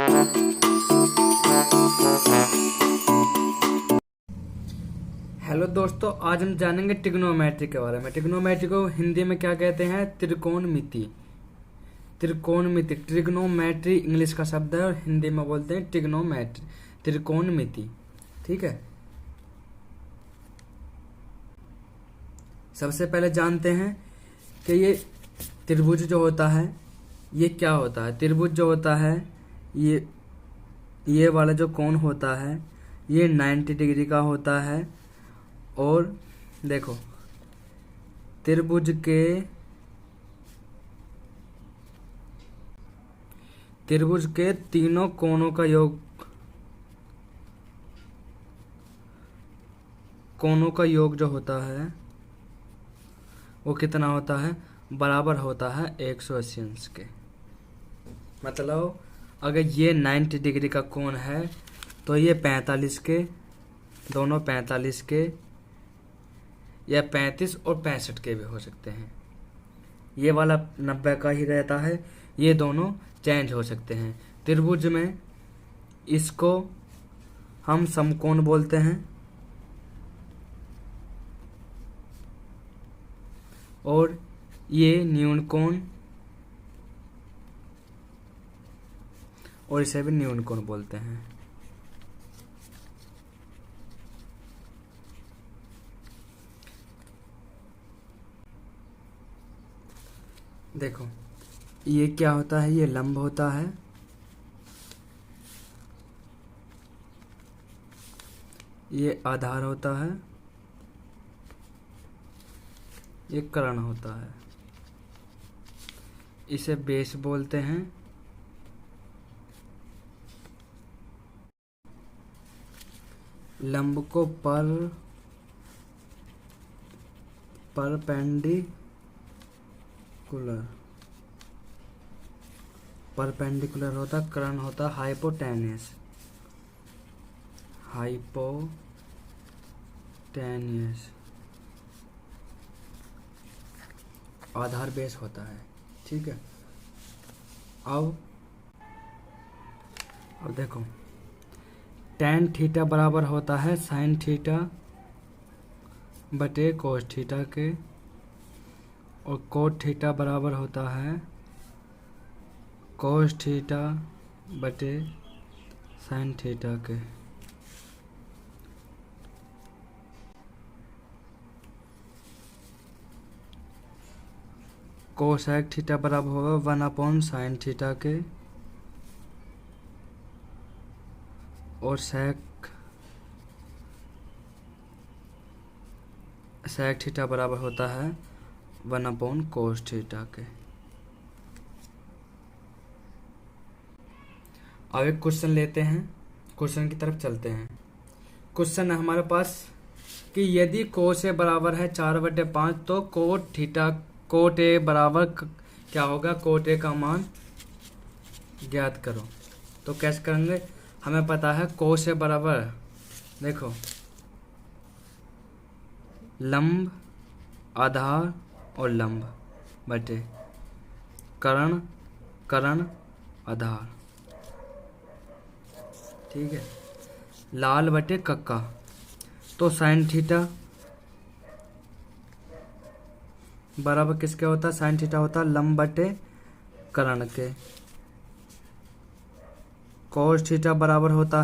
Hello दोस्तों, आज हम जानेंगे ट्रिग्नोमेट्री के बारे में। ट्रिग्नोमेट्री को हिंदी में क्या कहते हैं? त्रिकोणमिति। त्रिकोणमिति, ट्रिग्नोमेट्री इंग्लिश का शब्द है और हिंदी में बोलते हैं ट्रिग्नोमेट्री, त्रिकोणमिति। ठीक है, सबसे पहले जानते हैं कि ये त्रिभुज जो होता है ये क्या होता है। त्रिभुज जो होता है ये वाला जो कोण होता है ये 90 डिग्री का होता है। और देखो, त्रिभुज के तीनों कोणों का योग जो होता है वो कितना होता है? बराबर होता है 180 अंश के। मतलब अगर ये 90 डिग्री का कोण है तो ये 45 के, दोनों 45 के या 35 और 65 के भी हो सकते हैं। ये वाला 90 का ही रहता है, ये दोनों चेंज हो सकते हैं। त्रिभुज में इसको हम समकोण बोलते हैं और ये न्यून कोण, और इसे भी न्यून कोण बोलते हैं। देखो, ये क्या होता है? ये लंब होता है, ये आधार होता है, ये कर्ण होता है। इसे बेस बोलते हैं। लंब को परपेंडिकुलर होता, कर्ण होता हाइपोटेनियस। आधार बेस होता है। ठीक है, अब देखो, tan थीटा बराबर होता है sin थीटा बटे cos थीटा के, और cot थीटा बराबर होता है cos थीटा बटे sin थीटा के। कोसेक थीटा बराबर होगा 1/sin थीटा के, और सेक थीटा बराबर होता है 1/cos थीटा के। अब एक क्वेश्चन लेते हैं, क्वेश्चन की तरफ चलते हैं। क्वेश्चन है हमारे पास कि यदि कोस ए बराबर है 4/5 तो कोट ए बराबर क्या होगा? कोट ए का मान ज्ञात करो। तो कैसे करेंगे? हमें पता है कोस ए बराबर, देखो, लंब, आधार और लंब बटे कर्ण आधार। ठीक है, लाल बटे कक्का। तो साइन थीटा बराबर किसके होता है? साइन थीटा होता है लंब बटे कर्ण के। कोस थीटा बराबर होता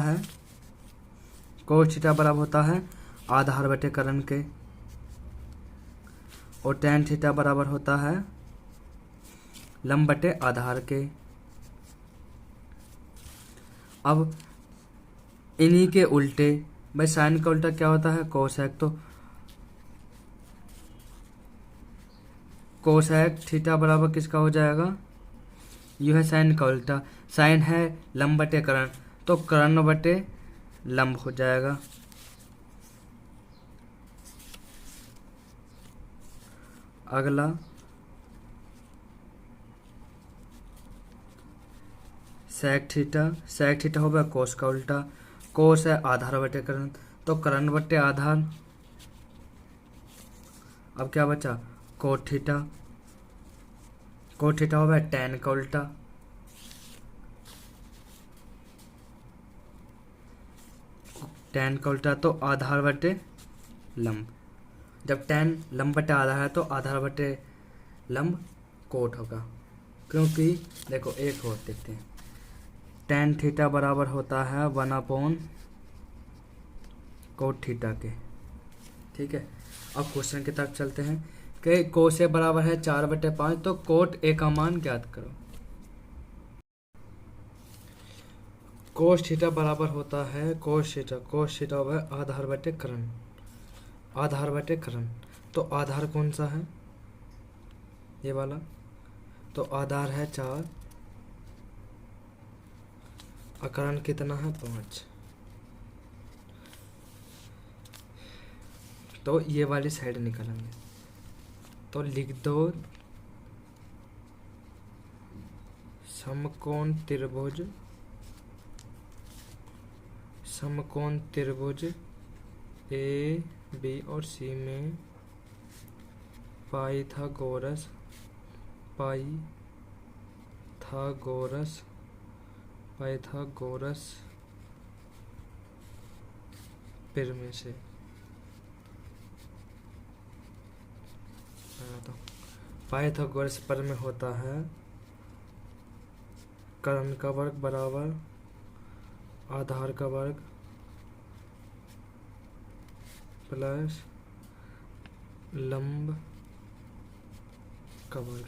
है आधार बटे कर्ण के, और tan थीटा बराबर होता है लंब बटे आधार के। अब इन्हीं के उल्टे, भाई साइन का उल्टा क्या होता है? कोसेक। तो कोसेक थीटा बराबर किसका हो जाएगा? यह है साइन का उल्टा। साइन है लंब बटे कर्ण, तो कर्ण बटे लंब हो जाएगा। अगला सेक थीटा होगा कोस का उल्टा। कोस है आधार बटे कर्ण, तो कर्ण बटे आधार। अब क्या बचा? कोट थीटा होगा tan का उल्टा। tan का उल्टा तो आधार बटे लंब। जब tan लंब बटे आधार है तो आधार बटे लंब कोट होगा, क्योंकि देखो एक और देखते हैं, tan थीटा बराबर होता है 1/कोट थीटा के। ठीक है, अब क्वेश्चन की तरफ चलते हैं कि कोसे बराबर है 4/5, तो कोट ए का मान ज्ञात करो। कोस थीटा बराबर होता है कोस थीटा होगा आधार बटे करण, आधार बटे करण। तो आधार कौन सा है, ये वाला, तो आधार है 4, अकरण कितना है 5। तो ये वाली साइड निकालेंगे, तो लिख दो समकोण त्रिभुज ए बी और सी में पाइथागोरस प्रमेय से पाइथागोरस प्रमेय होता है कर्ण का वर्ग बराबर आधार का वर्ग प्लस लंब का वर्ग।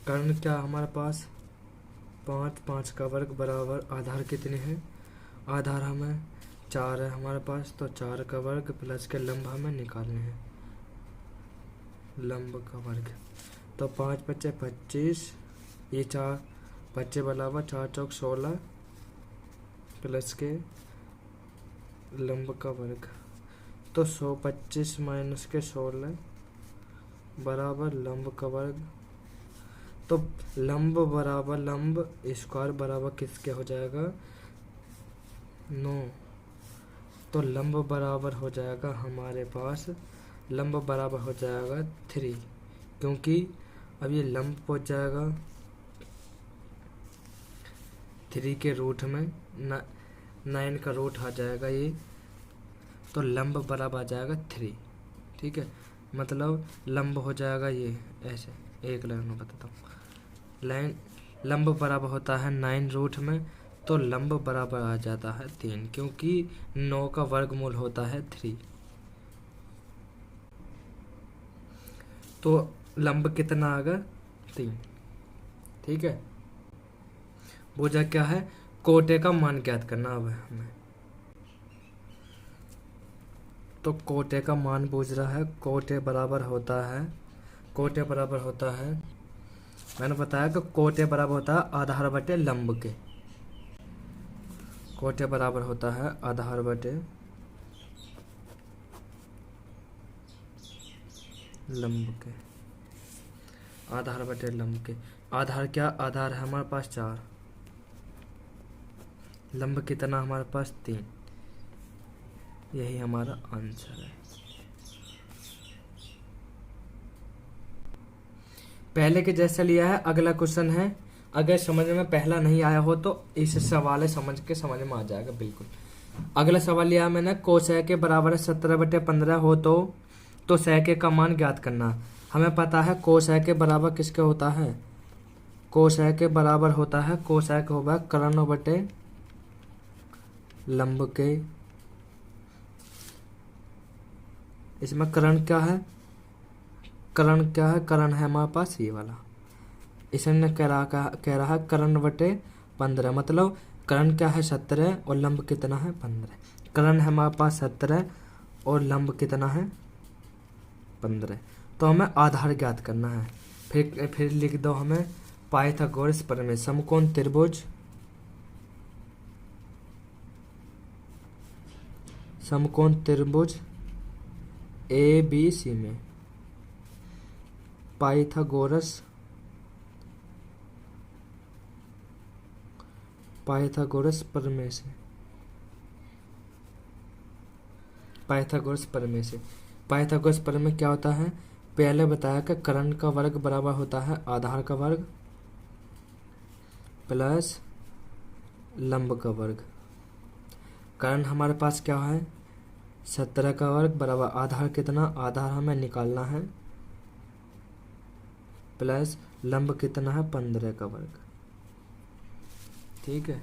कर्ण क्या हमारे पास 5 का वर्ग बराबर आधार कितने हैं, आधार हमें 4 है हमारे पास, तो 4 का वर्ग प्लस के लंब हमें निकालने हैं, लंब का वर्ग। तो 5 × 5 = 25, ये 4 25 बराबर 4 × 4 = 16 प्लस के लंब का वर्ग। तो 125 माइनस के 16 बराबर लंब का वर्ग। तो लंब बराबर लंब स्क्वायर बराबर किसके हो जाएगा 9। तो लंब बराबर हो जाएगा हमारे पास, लंब बराबर हो जाएगा 3, क्योंकि अब ये लंब पहुंच जाएगा 3 के रूट में 9 का रूट आ जाएगा ये, तो लंब बराबर आ जाएगा 3। ठीक है, मतलब लंब हो जाएगा ये ऐसे, एक लाइन में बताता हूँ। लाइन लंब बराबर होता है 9 रूट में, तो लंब बराबर आ जाता है 3, क्योंकि 9 का वर्गमूल होता है 3। तो लंब कितना आ गया 3। ठीक है, बोझा क्या है, कोटे का मान ज्ञात करना अब है हमें। तो कोटे का मान पूछ रहा है, कोटे बराबर होता है मैंने बताया कि कोटे बराबर होता है आधार बटे लंब के। कोटे बराबर होता है आधार बटे लंब के, आधार बटे लंब के। आधार क्या, आधार है हमारे पास 4, लंब कितना हमारे पास 3, यही हमारा आंसर है। पहले के जैसा लिया है। अगला क्वेश्चन है, अगर समझ में पहला नहीं आया हो तो इस सवाल समझ में आ जाएगा बिल्कुल। अगला सवाल लिया मैंने, कोसेक के बराबर 17/15 हो तो सेक का मान ज्ञात करना। हमें पता है कोसेक के बराबर किसके होता है, कोसेक के बराबर होता है, कोसेक होगा कर्ण बटे लंब के। इसमें कर्ण क्या है, कर्ण है हमारे पास ये वाला। इसने कह रहा है कर्ण बटे 15, मतलब कर्ण क्या है 17 और लंब कितना है 15। कर्ण है हमारे पास 17 और लंब कितना है 15। तो हमें आधार ज्ञात करना है। फिर लिख दो हमें पाइथागोरस प्रमेय, समकोण त्रिभुज ABC में पाइथागोरस प्रमेय से, पाइथागोरस प्रमेय क्या होता है, पहले बताया कि कर्ण का वर्ग बराबर होता है आधार का वर्ग प्लस लंब का वर्ग। करण हमारे पास क्या है, 17 का वर्ग बराबर आधार कितना, आधार हमें निकालना है, प्लस लंब कितना है 15 का वर्ग। ठीक है,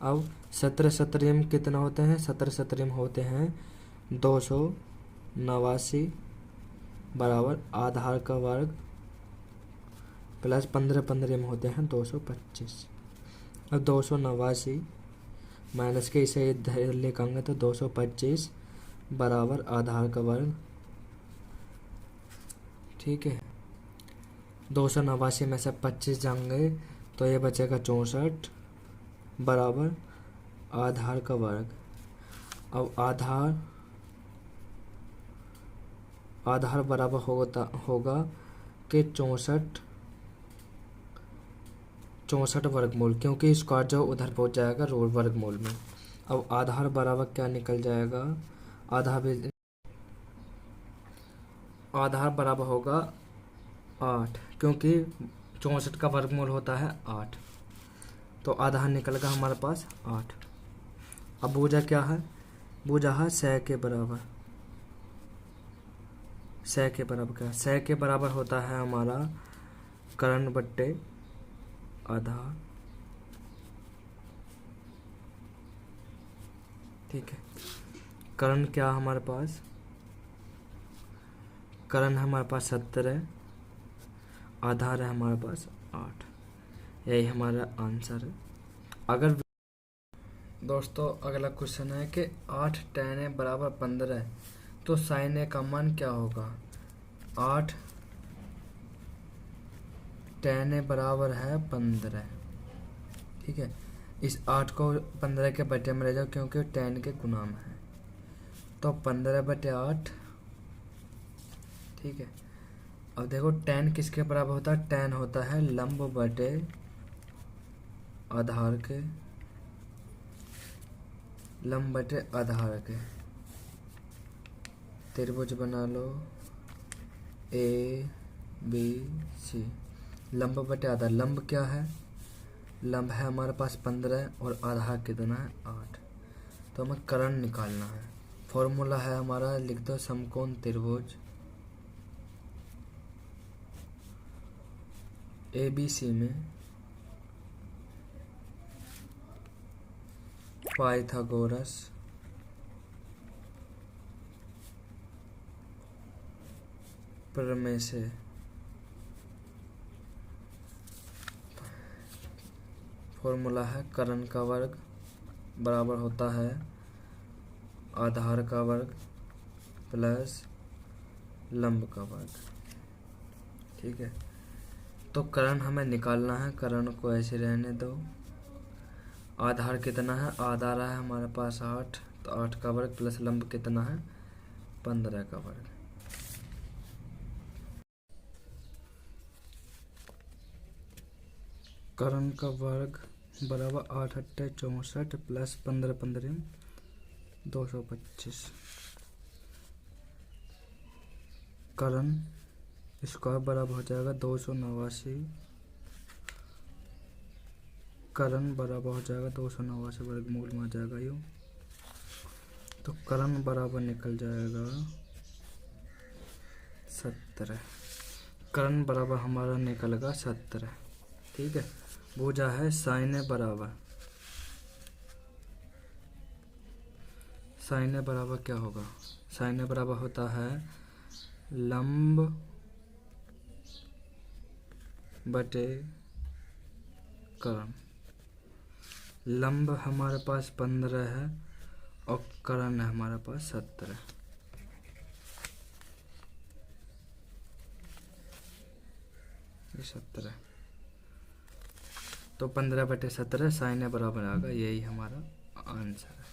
अब 17 सत्रहम कितना होते हैं, 17 सत्रहम होते हैं 289 बराबर आधार का वर्ग प्लस 15 15 होते हैं 225। अब 289 माइनस के इसे इधर लिखेंगे तो 225 बराबर आधार का वर्ग। ठीक है, 289 में से 25 जाएंगे तो ये बचेगा 64 बराबर आधार का वर्ग। अब आधार बराबर होगा कि 64 वर्गमूल, क्योंकि स्क्वायर जो उधर पहुंच जाएगा रोल वर्गमूल में। अब आधार बराबर क्या निकल जाएगा, आधार बराबर होगा 8, क्योंकि 64 का वर्गमूल होता है 8, तो आधार निकलेगा हमारे पास 8। अब भुजा क्या है, भुजा है 100 के बराबर। 100 के बराबर क्या, 100 के बराबर होता है हमारा करण बट्टे आधार। ठीक है, करण क्या हमारे पास, करण हमारे पास 17, आधार है हमारे पास 8। यही हमारा आंसर है। अगर दोस्तों अगला क्वेश्चन है कि 8 tan a बराबर 15, तो sin a का मान क्या होगा। 8 tan a बराबर है 15। ठीक है, इस 8 को 15 के बटे में ले जाओ, क्योंकि tan के गुना में है, तो 15/8। ठीक है, अब देखो tan किसके बराबर होता है, tan होता है लंब बटे आधार के, लंब बटे आधार के। त्रिभुज बना लो ABC, लंब बटे आधार। लंब क्या है, लंब है हमारे पास 15 और आधार कितना है 8, तो हमें करण निकालना है। फॉर्मूला है हमारा, लिख दो समकोण त्रिभुज ABC में पाइथागोरस प्रमेय से फॉर्मूला है करण का वर्ग बराबर होता है आधार का वर्ग प्लस लंब का वर्ग। ठीक है, तो करण हमें निकालना है, करण को ऐसे रहने दो। आधार कितना है, आधार है हमारे पास 8, तो 8 का वर्ग प्लस लंब कितना है 15 का वर्ग। करण का वर्ग बराबर 8 8 64 प्लस 15 15 225। करण स्क्वायर बराबर हो जाएगा 289, करण बराबर हो जाएगा 289 वर्गमूल में आ जाएगा यूँ, तो करण बराबर निकल जाएगा 17। करण बराबर हमारा निकलेगा 17। ठीक है, भुजा है sin a बराबर, sin a बराबर क्या होगा, sin a बराबर होता है लंब बटे करण। लंब हमारे पास 15 है और करण है हमारे पास 17। ये 17, तो 15/17 sin a बराबर आ गया, यही हमारा आंसर है।